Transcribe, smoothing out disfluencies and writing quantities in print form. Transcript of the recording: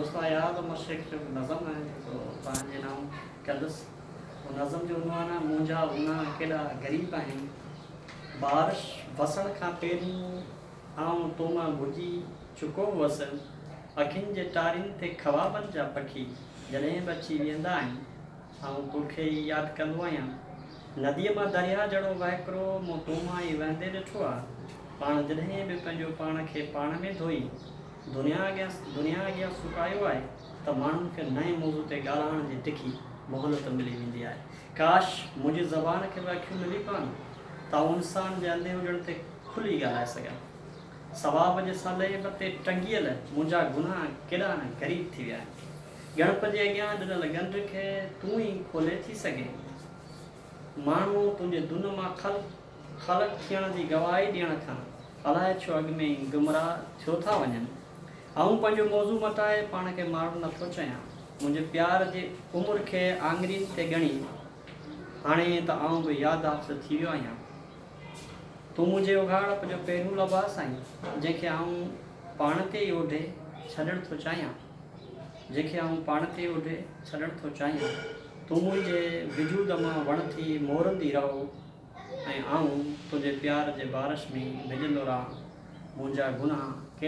दोस्तों याद मशरक़ जो नज़म है तो तव्हांजे नाम कंदुसि। वो नज़म जो उनवान आहे मुंहिंजा उना केॾा ग़रीब आहिनि। बारिश वसण खां पहिरीं आउं तो मां भुॼी चुको हुअसि। अखियुनि जे टारियुनि ते ख़वाबनि जा पखी जॾहिं बि अची वेंदा आहिनि आउं तोखे ई यादि कंदो आहियां। नदीअ मां दरिया जहिड़ो वहिकिरो मूं तो मां ई वहंदे ॾिठो आहे। पाण जॾहिं बि पंहिंजो पाण खे पाण में धोई दुनिया अॻियां सुकायो आहे त माण्हुनि खे नए मौज़ू ते ॻाल्हाइण जी तिखी मोहलत मिली वेंदी आहे। काश मुंहिंजी ज़बान खे बि अखियूं मिली पवनि त आउं इंसान जे अंधे हुजण ते खुली ॻाल्हाए सघां। सवाब जे सलेब ते टंगियल मुंहिंजा गुनाह केॾा न ग़रीब थी विया आहिनि। ॻणप जे अॻियां ॾिनल ॻंढ खे तूं ई खोले थी सघे। माण्हू तुंहिंजे धुन मां ख़लक़ थियण जी गवाही ॾियण खां अलाए छो अॻु में ई गुमराह थियो था वञनि। आउं पंहिंजो मौज़ू मटाए पाण खे माण्हू नथो चाहियां। मुंहिंजे प्यार जे उमिरि खे आङुरियुनि ते ॻणी हाणे त आउं बि यादि थी वियो आहियां। तूं मुंहिंजे उघाड़प जो पहिरियों लबास आहीं जंहिंखे आउं पाण ते ई ओढे छॾणु थो चाहियां। तूं मुंहिंजे वजूद मां वण थी मोरंदी रहो ऐं आउं तुंहिंजे प्यार जे बारिश में भिॼंदो रहां। मुंहिंजा गुनाह